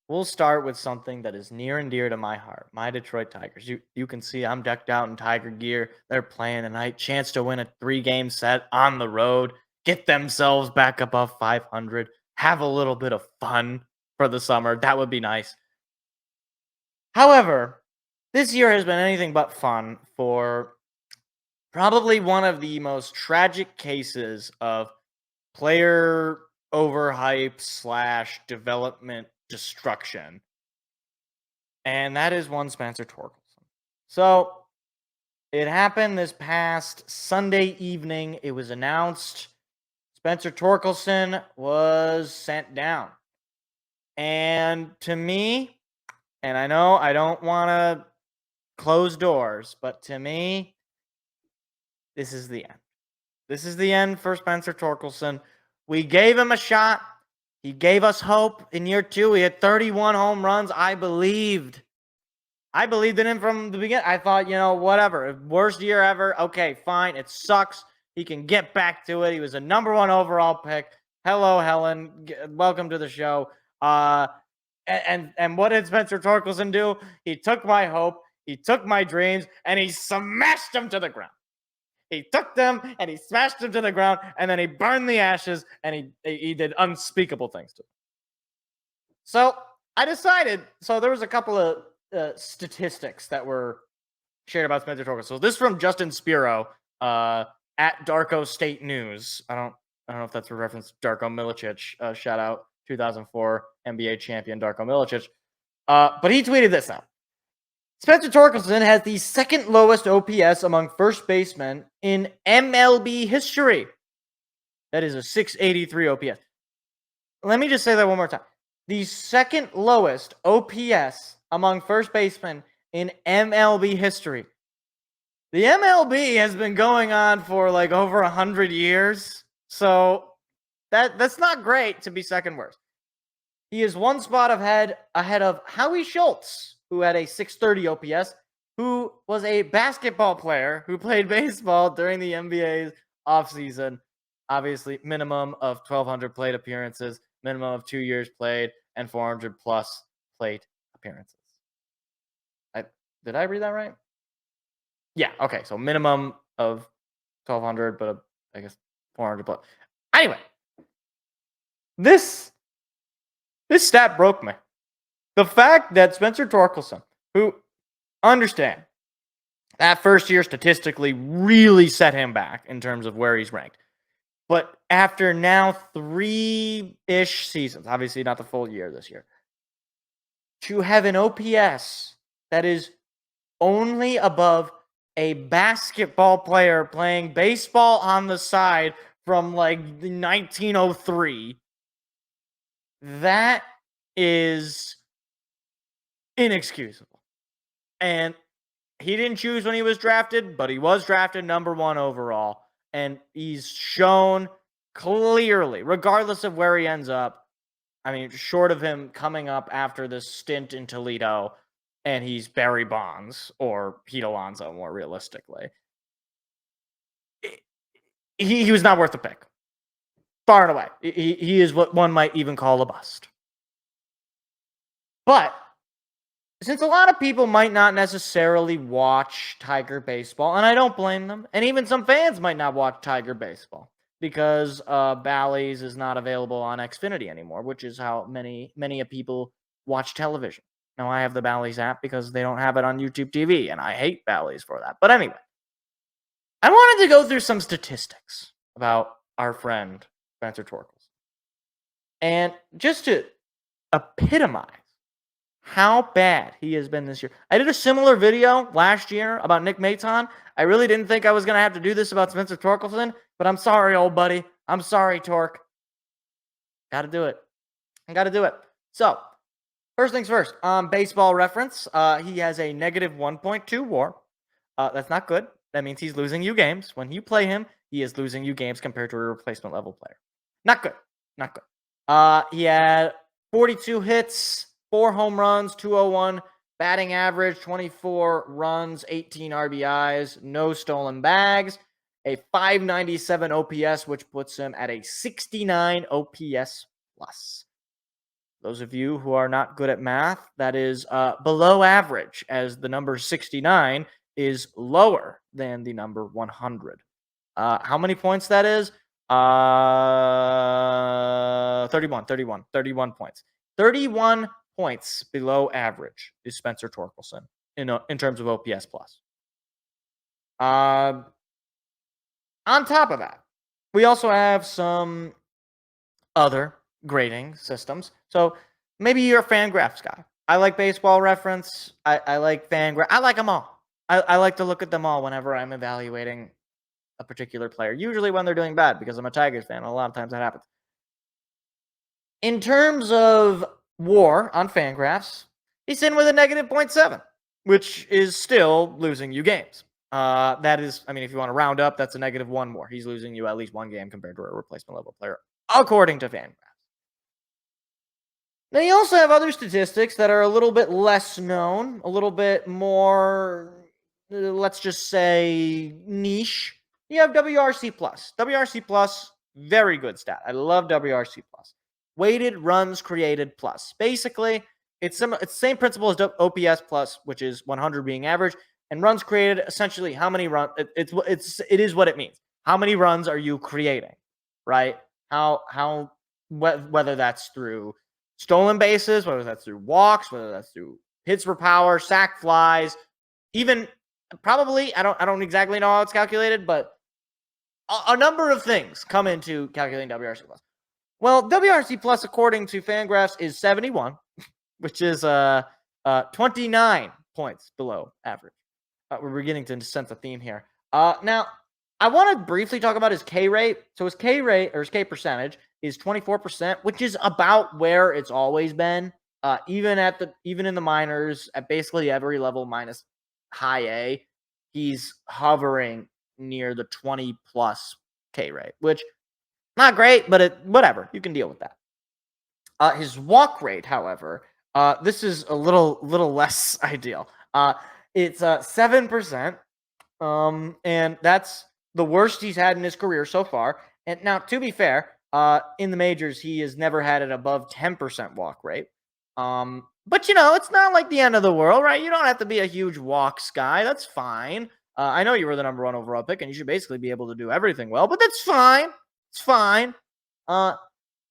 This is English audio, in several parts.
we'll start with something that is near and dear to my heart, my Detroit Tigers. You can see I'm decked out in Tiger gear. They're playing tonight. Chance to win a 3-game set on the road, get themselves back above 500, have a little bit of fun for the summer. That would be nice. However, this year has been anything but fun for probably one of the most tragic cases of player overhype slash development destruction. And that is one Spencer Torkelson. So it happened this past Sunday evening. It was announced Spencer Torkelson was sent down. And to me, and I know I don't want to close doors, but to me, this is the end. This is the end for Spencer Torkelson. We gave him a shot. He gave us hope in year 2. He had 31 home runs. I believed in him from the beginning. I thought, whatever. Worst year ever. Okay, fine. It sucks. He can get back to it. He was a number 1 overall pick. Hello, Helen. Welcome to the show. And what did Spencer Torkelson do? He took my hope. He took my dreams, and he smashed them to the ground. He took them and he smashed them to the ground, and then he burned the ashes, and he did unspeakable things to them. So I decided. So there was a couple of statistics that were shared about Spencer Torkelson. So this is from Justin Spiro at Darko State News. I don't know if that's a reference to Darko Milicic. Shout out 2004 NBA champion Darko Milicic. But he tweeted this out. Spencer Torkelson has the second lowest OPS among first basemen in MLB history. That is a 683 OPS. Let me just say that one more time. The second lowest OPS among first basemen in MLB history. The MLB has been going on for like over 100 years. So that's not great to be second worst. He is one spot ahead of Howie Schultz, who had a 630 OPS, who was a basketball player who played baseball during the NBA's offseason. Obviously, minimum of 1,200 plate appearances, minimum of 2 years played, and 400 plus plate appearances. Did I read that right? Yeah, okay. So minimum of 1,200, but I guess 400 plus. Anyway, this stat broke me. The fact that Spencer Torkelson, who, understand, that first year statistically really set him back in terms of where he's ranked. But after now 3-ish seasons, obviously not the full year this year, to have an OPS that is only above a basketball player playing baseball on the side from like 1903, that is inexcusable. And he didn't choose when he was drafted, but he was drafted number 1 overall. And he's shown clearly, regardless of where he ends up, I mean, short of him coming up after this stint in Toledo, and he's Barry Bonds or Pete Alonso, more realistically, he was not worth the pick. Far and away. He is what one might even call a bust. But since a lot of people might not necessarily watch Tiger baseball, and I don't blame them, and even some fans might not watch Tiger baseball because Bally's is not available on Xfinity anymore, which is how many people watch television. Now, I have the Bally's app because they don't have it on YouTube TV, and I hate Bally's for that. But anyway, I wanted to go through some statistics about our friend Spencer Torkelson. And just to epitomize how bad he has been this year. I did a similar video last year about Nick Maton. I really didn't think I was going to have to do this about Spencer Torkelson, but I'm sorry, old buddy. I'm sorry, Torque. Got to do it. I got to do it. So, first things first. Baseball reference. He has a negative 1.2 WAR. That's not good. That means he's losing you games. When you play him, he is losing you games compared to a replacement level player. Not good. Not good. He had 42 hits, 4 home runs, 201 batting average, 24 runs, 18 RBIs, no stolen bags, a 597 OPS, which puts him at a 69 OPS plus. Those of you who are not good at math, that is below average, as the number 69 is lower than the number 100. How many points that is? 31 points. 31 points below average is Spencer Torkelson in terms of OPS plus. On top of that, we also have some other grading systems. So maybe you're a Fangraphs guy. I like Baseball Reference. I like Fangraphs. I like them all. I like to look at them all whenever I'm evaluating a particular player. Usually when they're doing bad, because I'm a Tigers fan. A lot of times that happens. In terms of WAR on Fangraphs, he's in with a negative 0.7, which is still losing you games. That is, I mean, if you want to round up, that's a negative 1 more. He's losing you at least 1 game compared to a replacement level player, according to Fangraphs. Now, you also have other statistics that are a little bit less known, a little bit more, let's just say, niche. You have WRC plus. WRC plus, very good stat. I love WRC plus. Weighted runs created plus. Basically, it's the same principle as OPS plus, which is 100 being average, and runs created. Essentially, how many runs? It is what it means. How many runs are you creating, right? Whether that's through stolen bases, whether that's through walks, whether that's through hits for power, sac flies, even probably I don't exactly know how it's calculated, but a number of things come into calculating WRC plus. Well, WRC plus, according to Fangraphs, is 71, which is 29 points below average. We're beginning to sense a theme here. Now, I want to briefly talk about his K rate. So his K rate, or his K percentage, is 24%, which is about where it's always been. Even in the minors, at basically every level minus high A, he's hovering near the 20 plus K rate, which not great, but whatever. You can deal with that. His walk rate, however, this is a little less ideal. It's 7%, and that's the worst he's had in his career so far. And now, to be fair, in the majors, he has never had an above 10% walk rate. But it's not like the end of the world, right? You don't have to be a huge walks guy. That's fine. I know you were the number 1 overall pick, and you should basically be able to do everything well, but that's fine. It's fine. What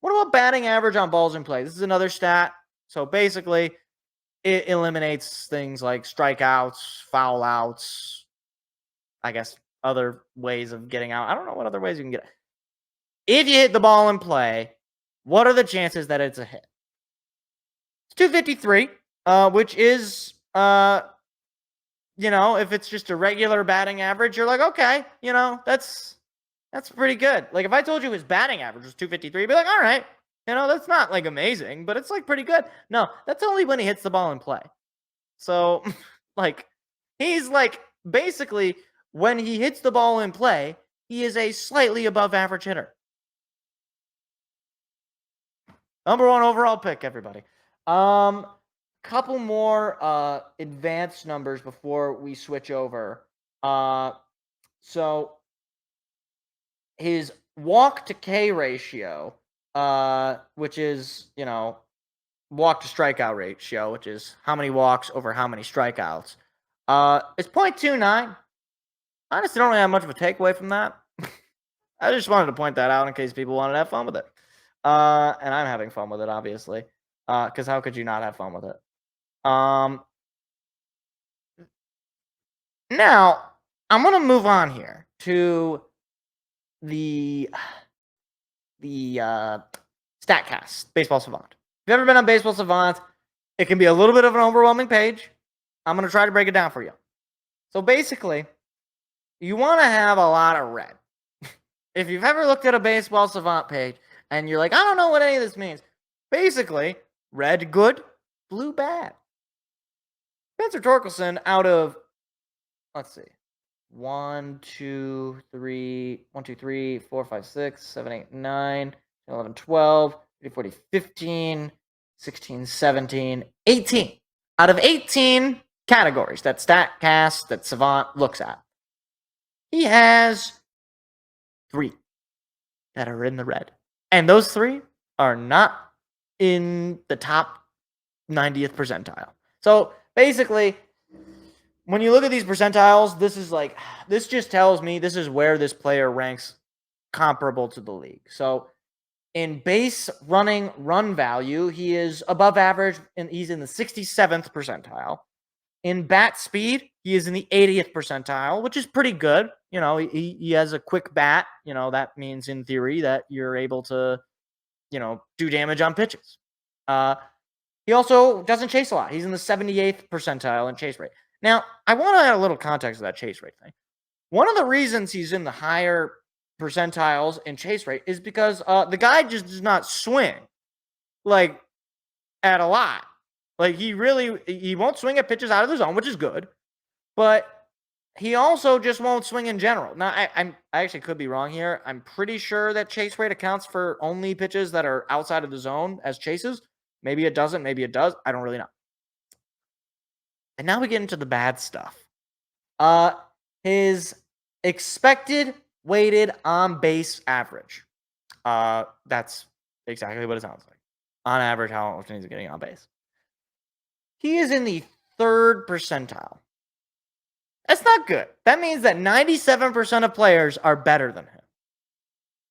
about batting average on balls in play? This is another stat. So basically, it eliminates things like strikeouts, foul outs, I guess other ways of getting out. I don't know what other ways you can get. If you hit the ball in play, what are the chances that it's a hit? It's 253, which is, if it's just a regular batting average, you're like, okay, that's pretty good. Like, if I told you his batting average was 253, you'd be like, all right, that's not like amazing, but it's like pretty good. No, that's only when he hits the ball in play. So, like, he's like, basically, when he hits the ball in play, he is a slightly above average hitter. Number 1 overall pick, everybody. Couple more advanced numbers before we switch over. So his walk to K ratio, which is, walk to strikeout ratio, which is how many walks over how many strikeouts, is 0.29. Honestly, don't really have much of a takeaway from that. I just wanted to point that out in case people wanted to have fun with it. And I'm having fun with it, obviously. Because how could you not have fun with it? Now, I'm going to move on here to the Statcast, Baseball Savant. If you've ever been on Baseball Savant, it can be a little bit of an overwhelming page. I'm going to try to break it down for you. So basically, you want to have a lot of red. If you've ever looked at a Baseball Savant page and you're like, I don't know what any of this means. Basically, red good, blue bad. Spencer Torkelson out of, let's see, 1, 2, 3, 4, 5, 6, 7, 8, 9, 11, 12, 13, 14, 15, 16, 17, 18. Out of 18 categories that Statcast, that Savant looks at, he has 3 that are in the red. And those 3 are not in the top 90th percentile. So basically, when you look at these percentiles, this just tells me this is where this player ranks comparable to the league. So in base running run value, he is above average, and he's in the 67th percentile. In bat speed, he is in the 80th percentile, which is pretty good. He has a quick bat. That means in theory that you're able to, do damage on pitches. He also doesn't chase a lot. He's in the 78th percentile in chase rate. Now, I want to add a little context to that chase rate thing. One of the reasons he's in the higher percentiles in chase rate is because the guy just does not swing like at a lot. Like he won't swing at pitches out of the zone, which is good, but he also just won't swing in general. Now, I actually could be wrong here. I'm pretty sure that chase rate accounts for only pitches that are outside of the zone as chases. Maybe it doesn't. Maybe it does. I don't really know. And now we get into the bad stuff. His expected weighted on base average. That's exactly what it sounds like. On average, how often he's getting on base. He is in the 3rd percentile. That's not good. That means that 97% of players are better than him.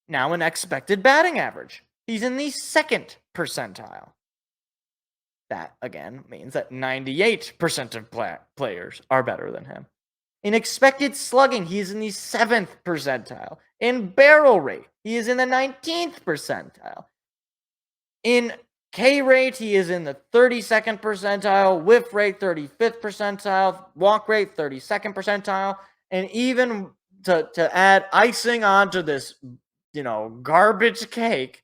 Now, in expected batting average, he's in the 2nd percentile. That, again, means that 98% of players are better than him. In expected slugging, he is in the 7th percentile. In barrel rate, he is in the 19th percentile. In K rate, he is in the 32nd percentile. Whiff rate, 35th percentile. Walk rate, 32nd percentile. And even to add icing onto this, garbage cake,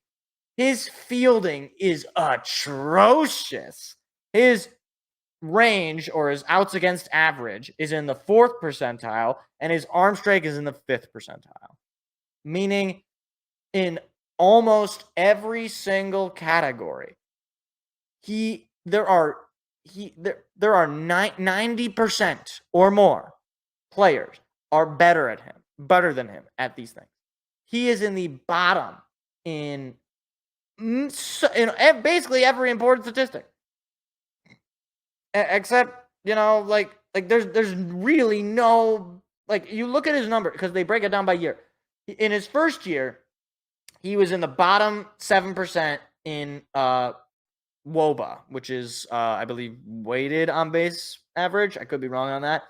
his fielding is atrocious. His range, or his outs against average, is in the 4th percentile, and his arm strike is in the 5th percentile. Meaning, in almost every single category, there are 90% or more players are better than him at these things. He is in the bottom in basically every important statistic, except there's really no, you look at his number because they break it down by year. In his first year, he was in the bottom 7% in WOBA, which is I believe weighted on base average. I could be wrong on that.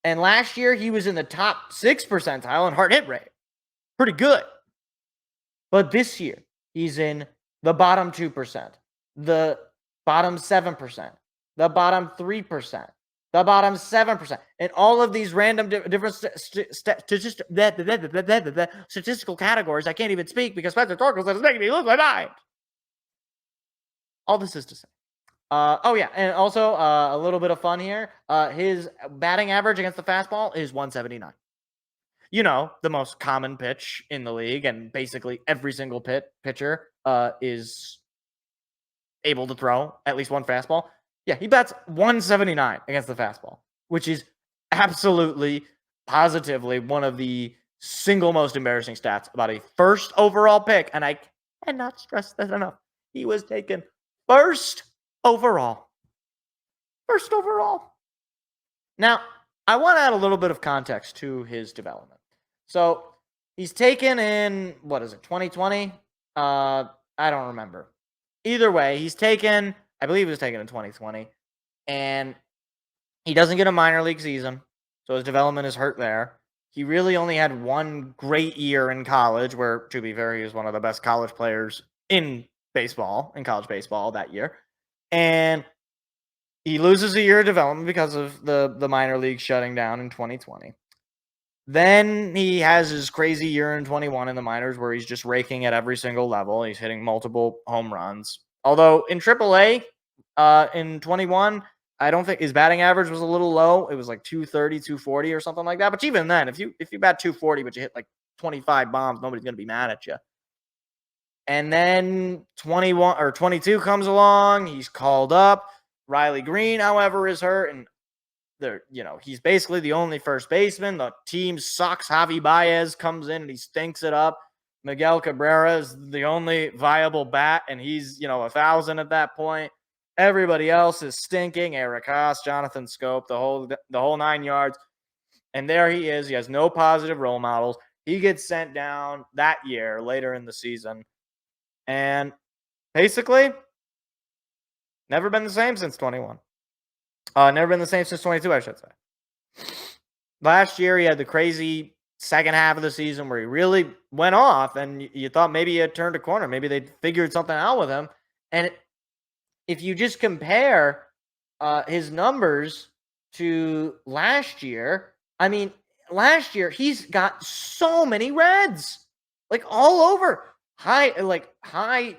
And last year he was in the top 6 percentile in hard hit rate. Pretty good. But this year he's in the bottom 2%, the bottom 7%, the bottom 3%, the bottom 7%, and all of these random different statistical categories. I can't even speak because Spencer Torkelson is making me lose my mind. All this is to say. And also a little bit of fun here. His batting average against the fastball is 179. The most common pitch in the league, and basically every single pitcher is able to throw at least one fastball. Yeah, he bats 179 against the fastball, which is absolutely, positively one of the single most embarrassing stats about a first overall pick. And I cannot stress that enough. He was taken first overall. First overall. Now, I want to add a little bit of context to his development. So, he's taken in, 2020? I don't remember. Either way, I believe he was taken in 2020. And he doesn't get a minor league season. So his development is hurt there. He really only had one great year in college, where, to be fair, he was one of the best college players in college baseball that year. And he loses a year of development because of the minor league shutting down in 2020. Then he has his crazy year in 21 in the minors where he's just raking at every single level. He's hitting multiple home runs. Although in AAA, in 21, I don't think his batting average was a little low. It was like 230, 240 or something like that. But even then, if you bat 240 but you hit like 25 bombs, nobody's going to be mad at you. And then 21 or 22 comes along. He's called up. Riley Green, however, is hurt, and he's basically the only first baseman. The team sucks. Javi Baez comes in and he stinks it up. Miguel Cabrera is the only viable bat, and he's 1,000 at that point. Everybody else is stinking. Eric Haas, Jonathan Scope, the whole 9 yards. And there he is. He has no positive role models. He gets sent down that year later in the season, and basically never been the same since 21. Never been the same since 22, I should say. Last year, he had the crazy second half of the season where he really went off, and you thought maybe he had turned a corner. Maybe they'd figured something out with him. And if you just compare his numbers to last year, I mean, last year he's got so many reds, like all over. High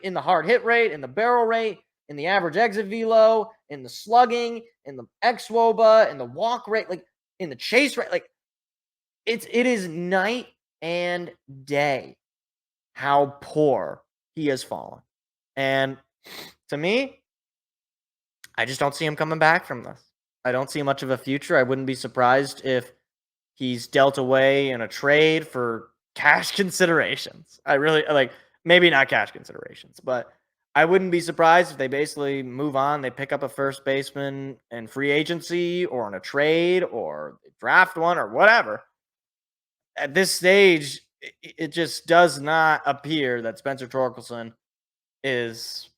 in the hard hit rate, in the barrel rate, in the average exit velo, in the slugging, in the xwOBA, in the walk rate, like in the chase rate. Like it is night and day how poor he has fallen. And to me, I just don't see him coming back from this. I don't see much of a future. I wouldn't be surprised if he's dealt away in a trade for cash considerations. I really maybe not cash considerations, but I wouldn't be surprised if they basically move on. They pick up a first baseman in free agency or in a trade or draft one or whatever. At this stage, it just does not appear that Spencer Torkelson is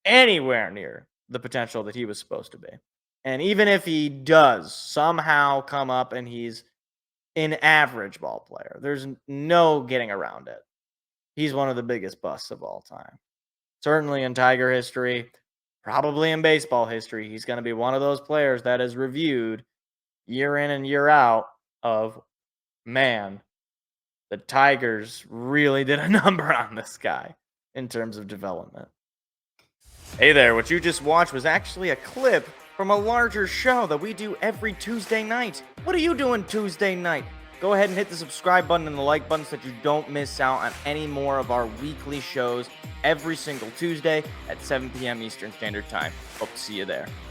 anywhere near the potential that he was supposed to be. And even if he does somehow come up and he's an average ball player, there's no getting around it. He's one of the biggest busts of all time. Certainly in Tiger history, probably in baseball history, he's going to be one of those players that is reviewed year in and year out of, man, the Tigers really did a number on this guy in terms of development. Hey there, what you just watched was actually a clip from a larger show that we do every Tuesday night. What are you doing Tuesday night? Go ahead and hit the subscribe button and the like button so that you don't miss out on any more of our weekly shows every single Tuesday at 7 p.m. Eastern Standard Time. Hope to see you there.